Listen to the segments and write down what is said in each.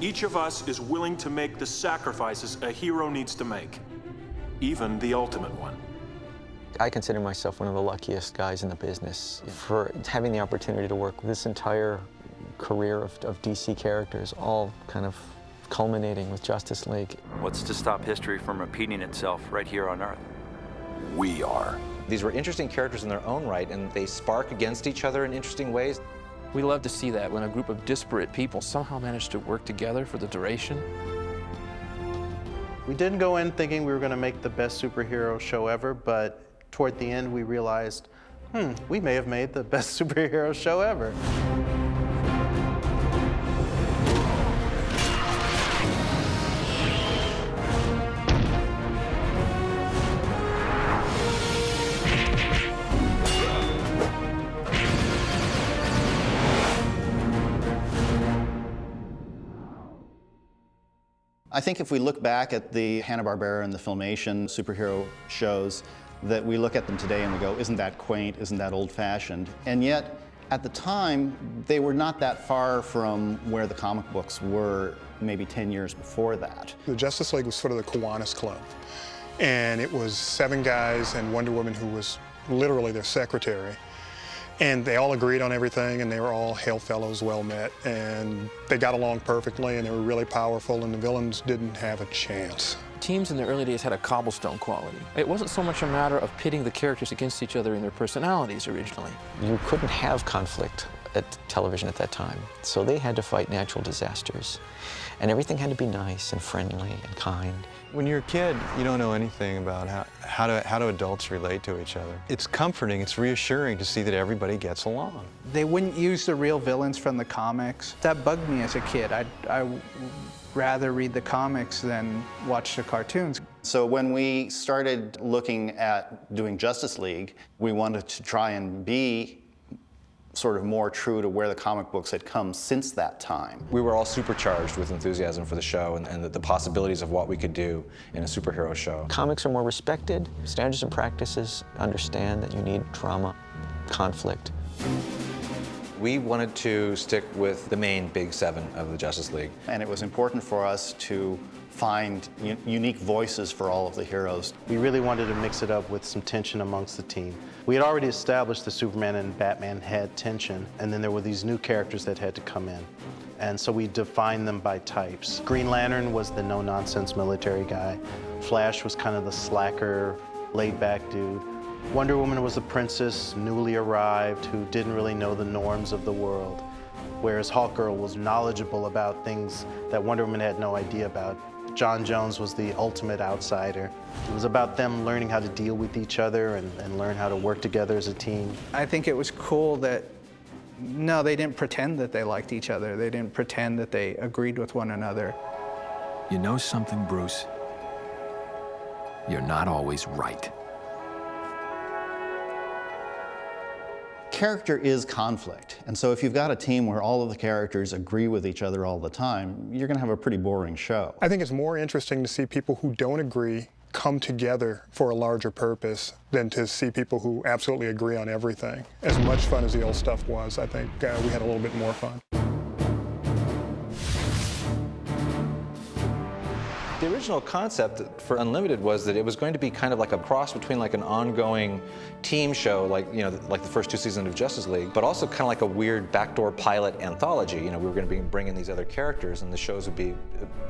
each of us is willing to make the sacrifices a hero needs to make, even the ultimate one. I consider myself one of the luckiest guys in the business for having the opportunity to work with this entire career of DC characters, all kind of culminating with Justice League. What's to stop history from repeating itself right here on Earth? We are. These were interesting characters in their own right, and they spark against each other in interesting ways. We love to see that when a group of disparate people somehow manage to work together for the duration. We didn't go in thinking we were going to make the best superhero show ever, but toward the end we realized, we may have made the best superhero show ever. I think if we look back at the Hanna-Barbera and the Filmation superhero shows, that we look at them today and we go, isn't that quaint, isn't that old-fashioned? And yet, at the time, they were not that far from where the comic books were maybe 10 years before that. The Justice League was sort of the Kiwanis Club. And it was 7 guys and Wonder Woman, who was literally their secretary. And they all agreed on everything, and they were all hail fellows, well met, and they got along perfectly, and they were really powerful, and the villains didn't have a chance. Teams in the early days had a cobblestone quality. It wasn't so much a matter of pitting the characters against each other in their personalities originally. You couldn't have conflict at television at that time, so they had to fight natural disasters. And everything had to be nice and friendly and kind. When you're a kid, you don't know anything about how do adults relate to each other. It's comforting, it's reassuring to see that everybody gets along. They wouldn't use the real villains from the comics. That bugged me as a kid. I'd rather read the comics than watch the cartoons. So when we started looking at doing Justice League, we wanted to try and be sort of more true to where the comic books had come since that time. We were all supercharged with enthusiasm for the show and the possibilities of what we could do in a superhero show. Comics are more respected. Standards and practices understand that you need drama, conflict. We wanted to stick with the main big 7 of the Justice League. And it was important for us to find unique voices for all of the heroes. We really wanted to mix it up with some tension amongst the team. We had already established that Superman and Batman had tension, and then there were these new characters that had to come in. And so we defined them by types. Green Lantern was the no-nonsense military guy. Flash was kind of the slacker, laid-back dude. Wonder Woman was a princess, newly arrived, who didn't really know the norms of the world. Whereas Hawkgirl was knowledgeable about things that Wonder Woman had no idea about. John Jones was the ultimate outsider. It was about them learning how to deal with each other and learn how to work together as a team. I think it was cool that, no, they didn't pretend that they liked each other. They didn't pretend that they agreed with one another. You know something, Bruce? You're not always right. Character is conflict, and so if you've got a team where all of the characters agree with each other all the time, you're going to have a pretty boring show. I think it's more interesting to see people who don't agree come together for a larger purpose than to see people who absolutely agree on everything. As much fun as the old stuff was, I think we had a little bit more fun. The original concept for Unlimited was that it was going to be kind of like a cross between like an ongoing team show, like like the first 2 seasons of Justice League, but also kind of like a weird backdoor pilot anthology. We were going to be bringing these other characters, and the shows would be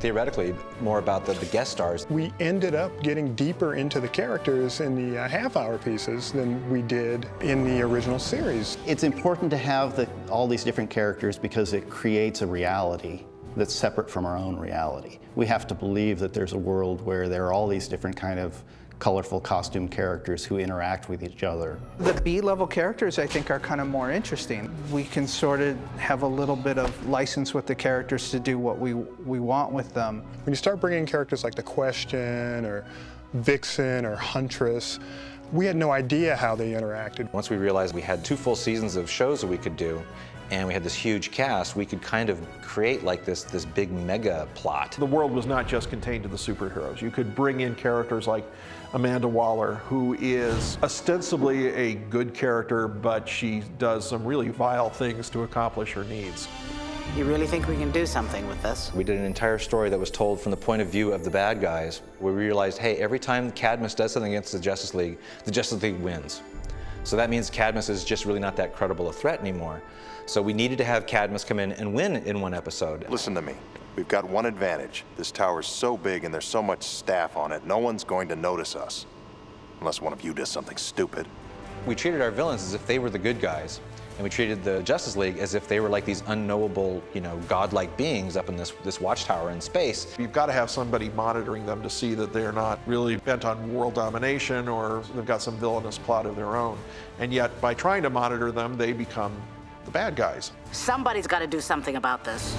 theoretically more about the guest stars. We ended up getting deeper into the characters in the half-hour pieces than we did in the original series. It's important to have all these different characters because it creates a reality that's separate from our own reality. We have to believe that there's a world where there are all these different kind of colorful costume characters who interact with each other. The B-level characters, I think, are kind of more interesting. We can sort of have a little bit of license with the characters to do what we want with them. When you start bringing in characters like The Question or Vixen or Huntress, we had no idea how they interacted. Once we realized we had 2 full seasons of shows that we could do, and we had this huge cast, we could kind of create like this big mega plot. The world was not just contained to the superheroes. You could bring in characters like Amanda Waller, who is ostensibly a good character, but she does some really vile things to accomplish her needs. You really think we can do something with this? We did an entire story that was told from the point of view of the bad guys, where we realized, hey, every time Cadmus does something against the Justice League wins. So that means Cadmus is just really not that credible a threat anymore. So we needed to have Cadmus come in and win in one episode. Listen to me. We've got one advantage. This tower's so big and there's so much staff on it, no one's going to notice us. Unless one of you does something stupid. We treated our villains as if they were the good guys. And we treated the Justice League as if they were like these unknowable, godlike beings up in this watchtower in space. You've got to have somebody monitoring them to see that they're not really bent on world domination or they've got some villainous plot of their own. And yet, by trying to monitor them, they become the bad guys. Somebody's got to do something about this.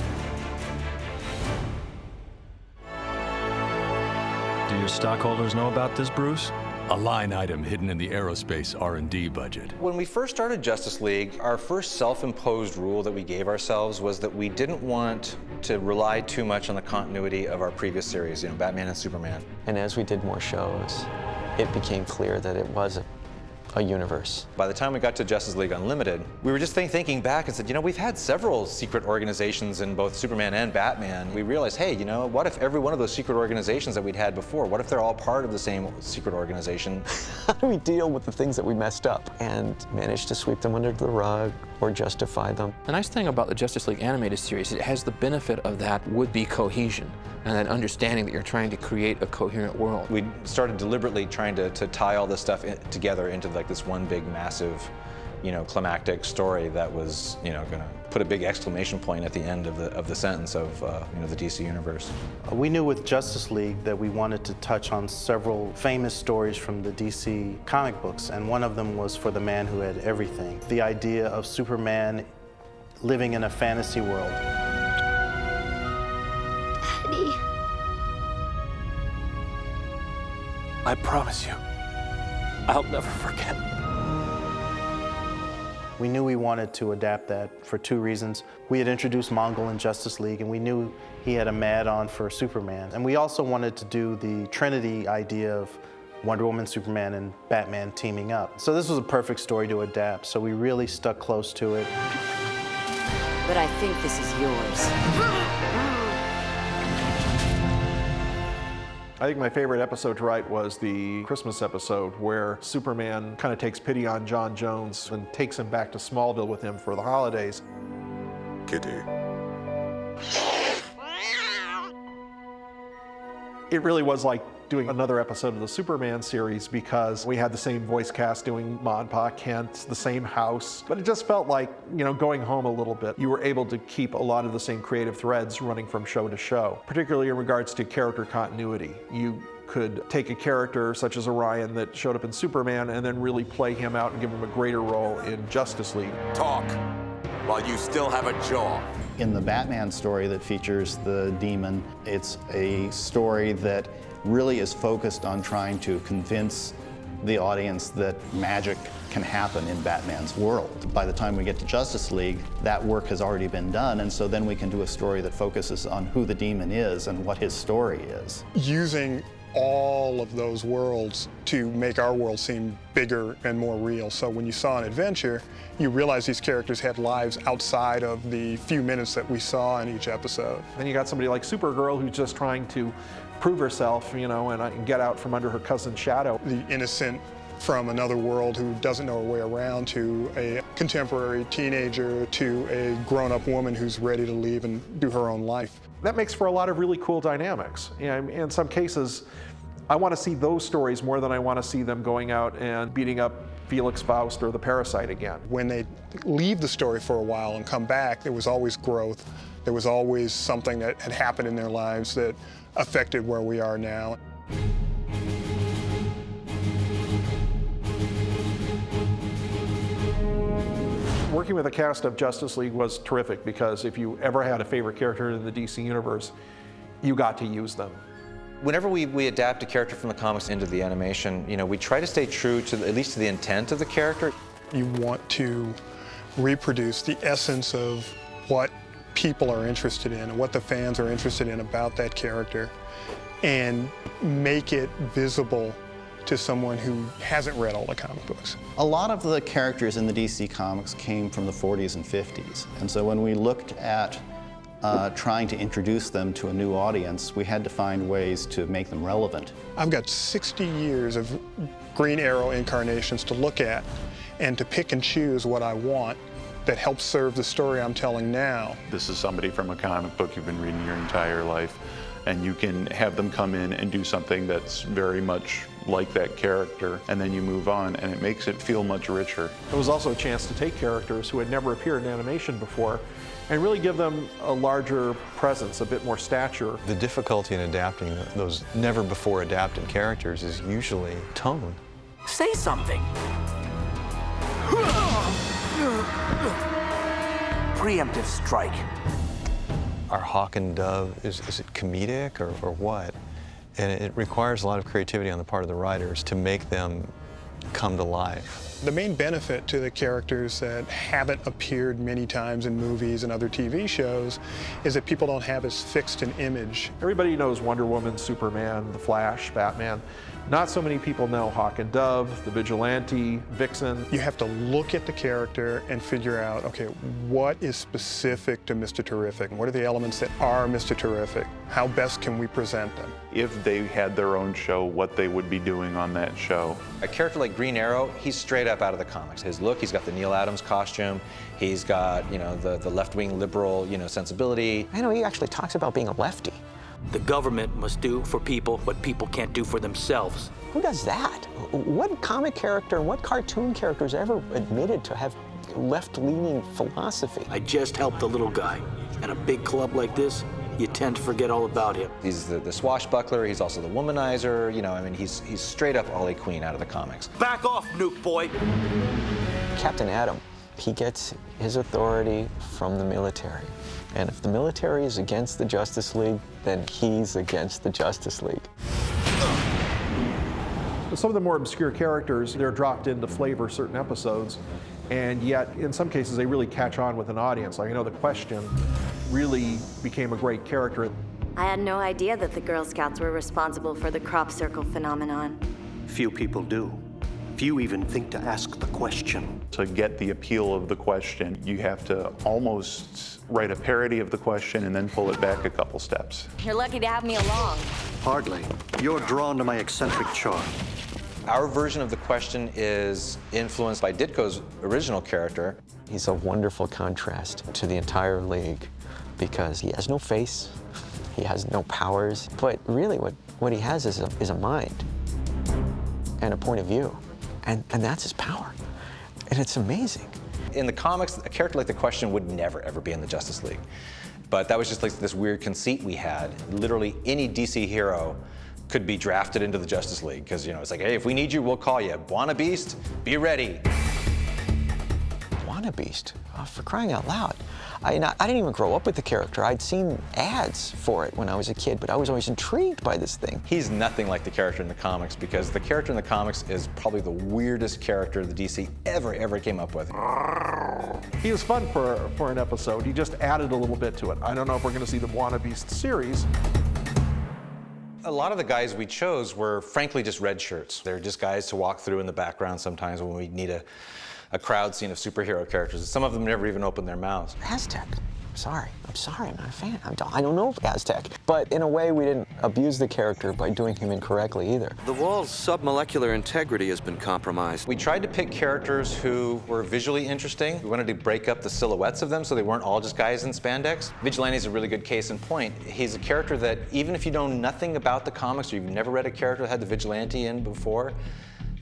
Do your stockholders know about this, Bruce? A line item hidden in the aerospace R&D budget. When we first started Justice League, our first self-imposed rule that we gave ourselves was that we didn't want to rely too much on the continuity of our previous series, Batman and Superman. And as we did more shows, it became clear that it was a universe. By the time we got to Justice League Unlimited, we were just thinking back and said, we've had several secret organizations in both Superman and Batman. We realized, hey, what if every one of those secret organizations that we'd had before, what if they're all part of the same secret organization? How do we deal with the things that we messed up and manage to sweep them under the rug or justify them? The nice thing about the Justice League animated series is it has the benefit of that would-be cohesion and that understanding that you're trying to create a coherent world. We started deliberately trying to tie all this stuff together into like this one big massive, climactic story that was, going to put a big exclamation point at the end of the sentence of, the DC universe. We knew with Justice League that we wanted to touch on several famous stories from the DC comic books, and one of them was for the man who had everything. The idea of Superman living in a fantasy world. Daddy. I promise you, I'll never forget. We knew we wanted to adapt that for two reasons. We had introduced Mongol in Justice League, and we knew he had a mad-on for Superman. And we also wanted to do the Trinity idea of Wonder Woman, Superman, and Batman teaming up. So this was a perfect story to adapt, so we really stuck close to it. But I think this is yours. I think my favorite episode to write was the Christmas episode where Superman kind of takes pity on John Jones and takes him back to Smallville with him for the holidays. Kitty. It really was like doing another episode of the Superman series because we had the same voice cast doing Ma and Pa Kent, the same house, but it just felt like, going home a little bit. You were able to keep a lot of the same creative threads running from show to show, particularly in regards to character continuity. You could take a character such as Orion that showed up in Superman and then really play him out and give him a greater role in Justice League. Talk while you still have a jaw. In the Batman story that features the demon, it's a story that really is focused on trying to convince the audience that magic can happen in Batman's world. By the time we get to Justice League, that work has already been done, and so then we can do a story that focuses on who the demon is and what his story is. Using all of those worlds to make our world seem bigger and more real. So when you saw an adventure, you realize these characters had lives outside of the few minutes that we saw in each episode. Then you got somebody like Supergirl who's just trying to prove herself, and get out from under her cousin's shadow. The innocent from another world who doesn't know her way around to a contemporary teenager to a grown-up woman who's ready to leave and do her own life. That makes for a lot of really cool dynamics. In some cases, I want to see those stories more than I want to see them going out and beating up Felix Faust or the Parasite again. When they leave the story for a while and come back, there was always growth. There was always something that had happened in their lives that affected where we are now. Working with the cast of Justice League was terrific because if you ever had a favorite character in the DC universe, you got to use them. Whenever we adapt a character from the comics into the animation, we try to stay true to at least to the intent of the character. You want to reproduce the essence of what people are interested in and what the fans are interested in about that character and make it visible to someone who hasn't read all the comic books. A lot of the characters in the DC Comics came from the 40s and 50s. And so when we looked at trying to introduce them to a new audience, we had to find ways to make them relevant. I've got 60 years of Green Arrow incarnations to look at and to pick and choose what I want that helps serve the story I'm telling now. This is somebody from a comic book you've been reading your entire life, and you can have them come in and do something that's very much like that character, and then you move on, and it makes it feel much richer. It was also a chance to take characters who had never appeared in animation before and really give them a larger presence, a bit more stature. The difficulty in adapting those never-before adapted characters is usually tone. Say something. Preemptive strike. Our Hawk and Dove, is it comedic or what? And it requires a lot of creativity on the part of the writers to make them come to life. The main benefit to the characters that haven't appeared many times in movies and other TV shows is that people don't have as fixed an image. Everybody knows Wonder Woman, Superman, The Flash, Batman. Not so many people know Hawk and Dove, the Vigilante, Vixen. You have to look at the character and figure out, okay, what is specific to Mr. Terrific? What are the elements that are Mr. Terrific? How best can we present them? If they had their own show, what they would be doing on that show. A character like Green Arrow, he's straight up out of the comics. His look, he's got the Neil Adams costume, he's got, you know, the left-wing liberal, you know, sensibility. I know he actually talks about being a lefty. The government must do for people what people can't do for themselves. Who does that? What comic character and what cartoon character has ever admitted to have left-leaning philosophy? I just helped the little guy. At a big club like this, you tend to forget all about him. He's the swashbuckler, he's also the womanizer, you know, I mean, he's straight up Ollie Queen out of the comics. Back off, Nuke Boy! Captain Atom, he gets his authority from the military. And if the military is against the Justice League, then he's against the Justice League. Some of the more obscure characters, they're dropped in to flavor certain episodes, and yet in some cases they really catch on with an audience. Like, I know The Question really became a great character. I had no idea that the Girl Scouts were responsible for the crop circle phenomenon. Few people do. Few even think to ask the question. To get the appeal of the question, you have to almost write a parody of the question and then pull it back a couple steps. You're lucky to have me along. Hardly. You're drawn to my eccentric charm. Our version of the question is influenced by Ditko's original character. He's a wonderful contrast to the entire league because he has no face, he has no powers, but really what he has is a mind and a point of view, and that's his power, and it's amazing. In the comics, a character like the Question would never, ever be in the Justice League. But that was just like this weird conceit we had. Literally any DC hero could be drafted into the Justice League because, you know, it's like, hey, if we need you, we'll call you. Buona Beast, be ready. Buona Beast? Oh, for crying out loud. I didn't even grow up with the character. I'd seen ads for it when I was a kid, but I was always intrigued by this thing. He's nothing like the character in the comics because the character in the comics is probably the weirdest character the DC ever came up with. He was fun for an episode. He just added a little bit to it. I don't know if we're going to see the Buona Beast series. A lot of the guys we chose were frankly just red shirts. They're just guys to walk through in the background sometimes when we need a crowd scene of superhero characters. Some of them never even open their mouths. Aztec. I'm sorry, I'm not a fan. I don't know Aztec. But in a way, we didn't abuse the character by doing him incorrectly either. The Wall's submolecular integrity has been compromised. We tried to pick characters who were visually interesting. We wanted to break up the silhouettes of them so they weren't all just guys in spandex. Vigilante's a really good case in point. He's a character that even if you know nothing about the comics or you've never read a character that had the Vigilante in before,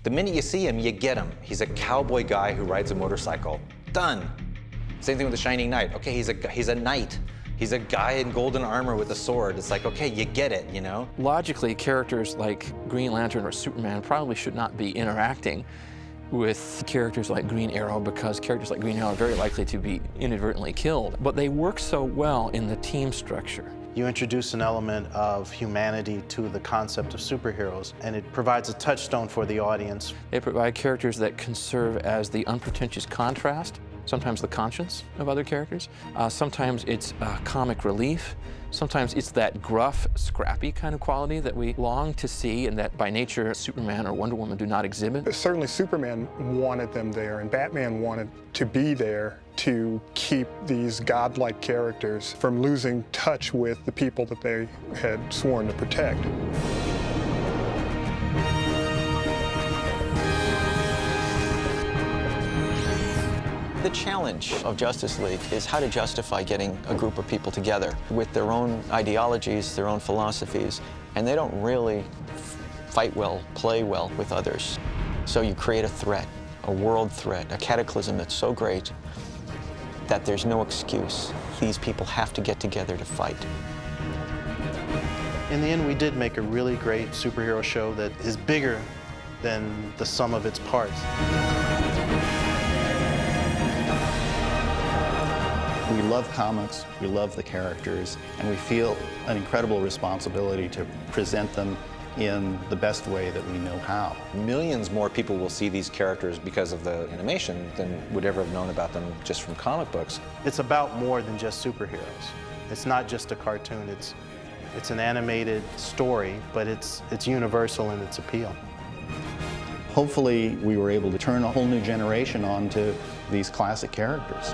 the minute you see him, you get him. He's a cowboy guy who rides a motorcycle. Done. Same thing with the Shining Knight. Okay, he's a knight. He's a guy in golden armor with a sword. It's like, okay, you get it, you know? Logically, characters like Green Lantern or Superman probably should not be interacting with characters like Green Arrow because characters like Green Arrow are very likely to be inadvertently killed. But they work so well in the team structure. You introduce an element of humanity to the concept of superheroes, and it provides a touchstone for the audience. They provide characters that can serve as the unpretentious contrast sometimes the conscience of other characters. Sometimes it's comic relief. Sometimes it's that gruff, scrappy kind of quality that we long to see and that by nature Superman or Wonder Woman do not exhibit. Certainly Superman wanted them there, and Batman wanted to be there to keep these godlike characters from losing touch with the people that they had sworn to protect. The challenge of Justice League is how to justify getting a group of people together with their own ideologies, their own philosophies, and they don't really fight well, play well with others. So you create a threat, a world threat, a cataclysm that's so great that there's no excuse. These people have to get together to fight. In the end, we did make a really great superhero show that is bigger than the sum of its parts. We love comics, we love the characters, and we feel an incredible responsibility to present them in the best way that we know how. Millions more people will see these characters because of the animation than would ever have known about them just from comic books. It's about more than just superheroes. It's not just a cartoon, it's an animated story, but it's universal in its appeal. Hopefully, we were able to turn a whole new generation on to these classic characters.